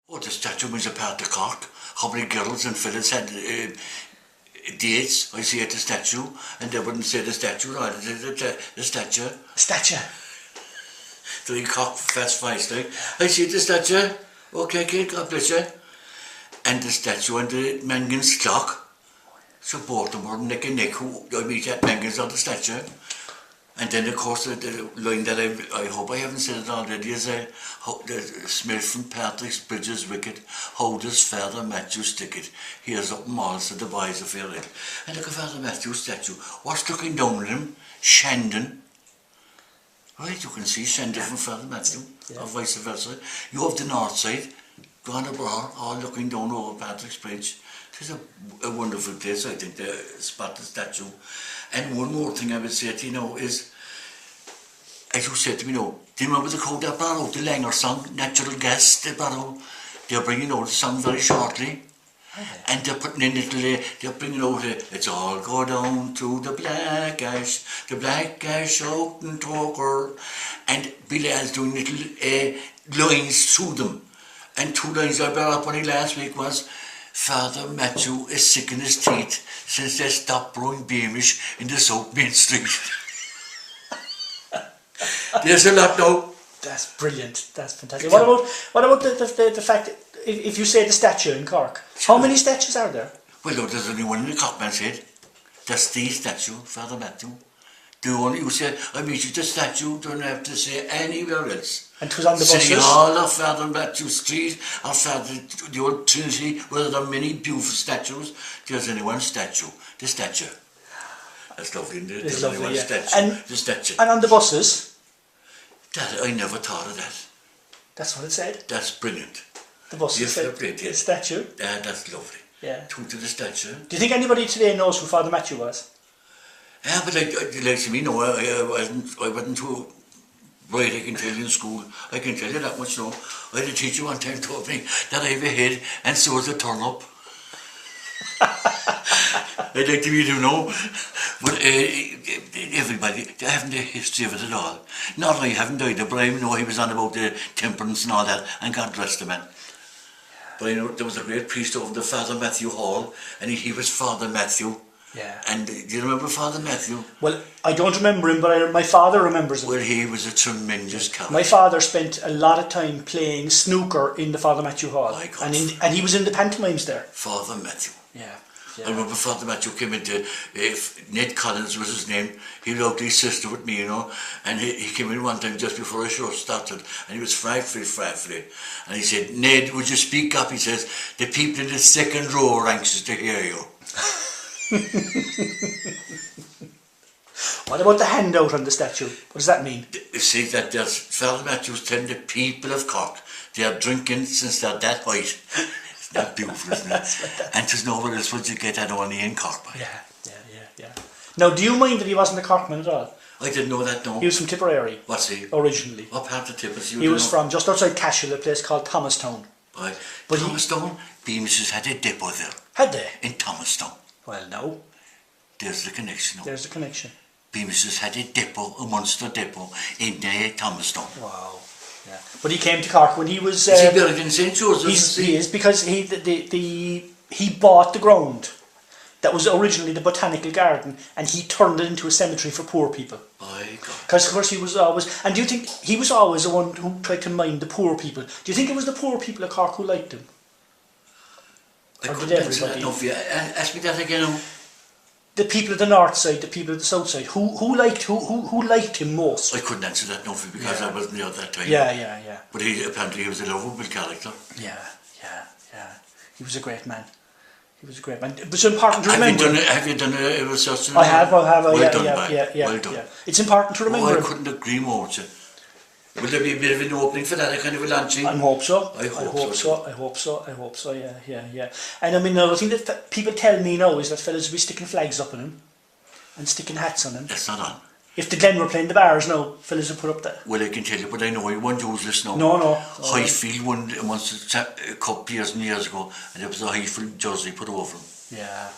Oh, the statue was a part of Cork. How many girls and fellas had dates, I see at the statue, and they wouldn't say the statue, right? The statue. Statue. Three Cork fast fights, like. I see the statue. Okay, kid, God bless you. And the statue and the Mangan's clock. So both of them were neck and neck. Who I meet at Mangan's on the statue. And then, of course, the line that I hope I haven't said it already is the Smith from Patrick's Bridges wicket, how does Father Matthew stick it? Here's up malls that the boys are feeling. And look at Father Matthew's statue. What's looking down at him? Shandon. Right, you can see Shandon from Father Matthew, or vice versa. You have the north side, gone abroad, all looking down over Patrick's Bridge. It's a wonderful place, I think, the spot the statue. And one more thing I would say to you is, as you said to me, do you remember the code that brought out the Langer song, Natural Gas, they brought out? They're bringing out the song very shortly. And they're putting in they're bringing out it's all go down to the black ash out in Toker. And Billy is doing little lines through them. And 2 lines I brought up on it last week was, Father Matthew is sick in his teeth since they stopped brewing Beamish in the South Main Street. There's a lot now. That's brilliant. That's fantastic. What about the fact that if you say the statue in Cork, how many statues are there? Well, no, there's only one in the Cockman's Head. That's the statue, Father Matthew. The only you said, I meet you the statue, don't have to say anywhere else. And it was on the buses? City Hall or Father Matthew Street or the old Trinity, where there are many beautiful statues. There's only one statue, the statue. That's lovely, isn't it? There's only one statue, the statue. And on the buses? That, I never thought of that. That's what it said? That's brilliant. The buses said the statue? Yeah, that's lovely. Yeah. To the statue. Do you think anybody today knows who Father Matthew was? Yeah, but like to me, no, I wasn't too bright, I can tell you in school. I can tell you that much now. I had a teacher one time told me that I have a head and so is a turnip. I'd like to be to know. But everybody, they haven't a history of it at all. Not I haven't either, but I know he was on about the temperance and all that, and God bless the man. But I know there was a great priest over the Father Matthew Hall, and he was Father Matthew. Yeah. And do you remember Father Matthew? Well, I don't remember him, but my father remembers him. Well, he was a tremendous character. My father spent a lot of time playing snooker in the Father Matthew Hall. And he was in the pantomimes there. Father Matthew. Yeah. I remember Father Matthew came into, Ned Collins was his name, he loved his sister with me, and he came in one time just before a show started, and he was frightfully, and he said, Ned, would you speak up? He says, the people in the second row are anxious to hear you. What about the handout on the statue? What does that mean? You see that there's Father Matthew's telling the people of Cork, they are drinking since they're that white. It's not beautiful, isn't it? And there's nowhere else would you get that only in Cork. Yeah. Now, do you mind that he wasn't a Corkman at all? I didn't know that, no. He was from Tipperary. What's he? Originally. What part of Tipperary? He was from just outside Cashel, a place called Thomastown. Right. But Thomastown, Beamis's had a depot there. Had they? In Thomastown. Well, no. There's the connection. There's the connection. Beamis's had a depot, a monster depot, in Thomastown. Wow. Yeah. But he came to Cork when he was... Is he buried in St. Joseph's? He is, because he bought the ground that was originally the botanical garden, and he turned it into a cemetery for poor people. Because of course he was always... And do you think he was always the one who tried to mind the poor people? Do you think it was the poor people of Cork who liked him? I couldn't answer that enough. Ask me that again. The people of the north side, the people of the south side, who liked him most? I couldn't answer that enough because I wasn't there at that time. Yeah. But apparently he was a lovable character. Yeah. He was a great man. But it's important to remember. Have you done a research? I have. Well done. Yeah. It's important to remember. I couldn't agree more with you. Will there be a bit of an opening for that, a kind of a launching? I hope so. I hope so, yeah. And I mean, another thing that people tell me now is that fellas will be sticking flags up on him and sticking hats on him. That's not on. If the Glen were playing the bars now, fellas will put up that. Well, I can tell you, but I know he won't use this now. No. Highfield won once a couple years ago, and there was a Highfield jersey put over him. Yeah.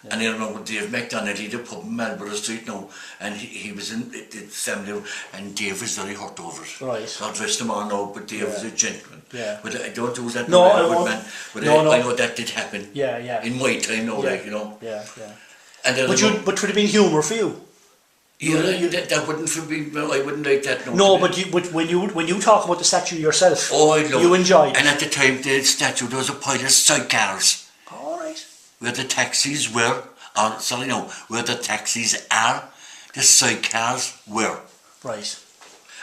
Yeah. And I remember Dave McDonald, he had a pub in Marlborough Street now, and he was in the family, and Dave was very hurt over it. Right. God rest him all now, but Dave was a gentleman. Yeah. But I don't use that No, I good won't. man. But No. I know that did happen. Yeah, yeah. In my time now, Yeah. like, you know. Yeah, yeah. And then But it would have been humour for you. yeah, that wouldn't be. I wouldn't like that. No, but when you talk about the statue yourself, oh, I love you it. enjoyed. And at the time, the statue, there was a pile of sidecars All right. where the taxis were. Or sorry, no, where the taxis are, the sidecars were. Right.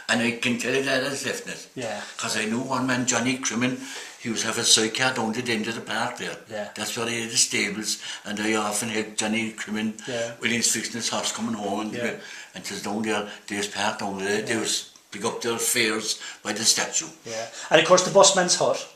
And I can tell you that as definite. Yeah. Because I knew one man, Johnny Crimmin, he was have a sidecar down the end of the park there. Yeah. That's where he had the stables, and I often had Johnny Crimmin when he's fixing his horse coming home, and it was down there, there's park down there, they was pick up their fares by the statue. Yeah. And of course the busman's hut.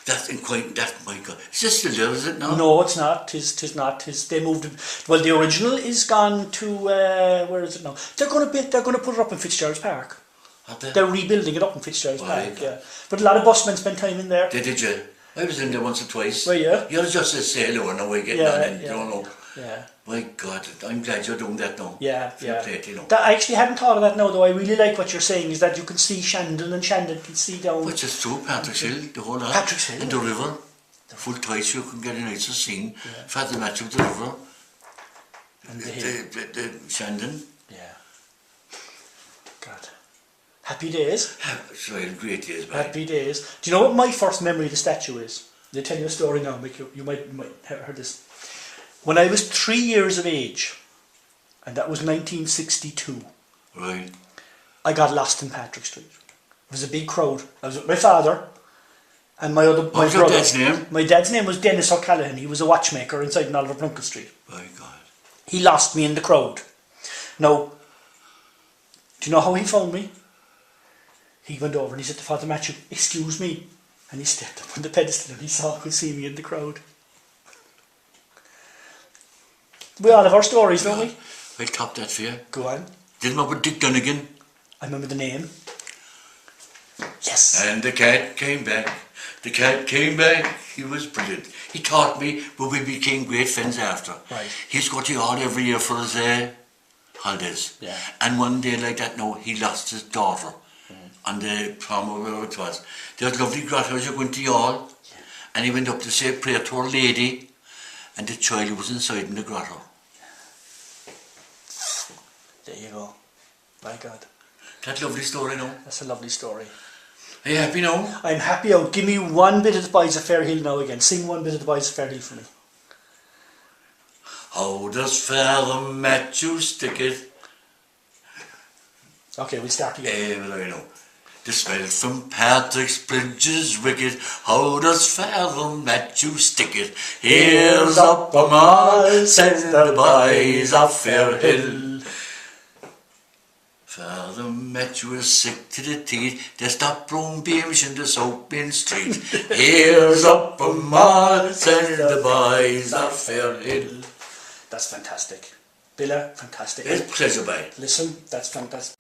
That's in quite, that, my God, is this still there, is it now? No, it's not. Tis not. They moved it. Well, the original is gone to where is it now? They're going to put it up in Fitzgerald's Park. Have they? They're rebuilding it up in Fitzgerald's Right. Park. Yeah. But a lot of busmen spend time in there. Did you? I was in there once or twice. Well, yeah. You're just a sailor and away getting on it, you don't know. Yeah. My God, I'm glad you're doing that now. Yeah, Fair play to you know. That, I actually hadn't thought of that now, though. I really like what you're saying, is that you can see Shandon and Shandon can see down. Which is true, Patrick's Hill, the whole lot. Patrick's Hill, And the river. Full tide, you can get a nicer scene. Father Match of the river. And the hill. The Shandon. Yeah. God. Happy days. Sorry, great days, man. Happy days. Do you know what my first memory of the statue is? I'll tell you a story now, Mick. You might have heard this. When I was 3 years of age, and that was 1962, Right. I got lost in Patrick Street. It was a big crowd. I was with my father and my brother. What was your dad's name? My dad's name was Dennis O'Callaghan. He was a watchmaker inside in Oliver Plunkett Street. My God. He lost me in the crowd. Now, do you know how he found me? He went over and he said to Father Matthew, "Excuse me." And he stepped up on the pedestal and he could see me in the crowd. We all have our stories, don't we? I'll top that for you. Go on. Did you remember Dick Dunnigan? I remember the name. Yes. And the cat came back. The cat came back. He was brilliant. He taught me, but we became great friends after. Right. He's got to all every year for his holidays. Yeah. And one day like that now, he lost his daughter on the prom or wherever it was. There was lovely grottos you went to Yall, and he went up to say a prayer to Our Lady, and the child was inside in the grotto. There you go. My God. That lovely story now. That's a lovely story. Are you happy now? I'm happy out. Give me one bit of the Boys of Fairhill now again. Sing one bit of the Boys of Fairhill for me. How does Father Matthew stick it? Okay, we'll start again. Well, I know. The smell from Patrick's Bridge is wicked. How does Father Matthew stick it? Here's up a mall, says the Boys of Fairhill. Father Matthew is sick to the teeth. They stop brown beams in the Soapin Street. Here's up a mall, says the Boys of Fairhill. That's fantastic. Billa, fantastic. It's a pleasure, bye. Listen, that's fantastic.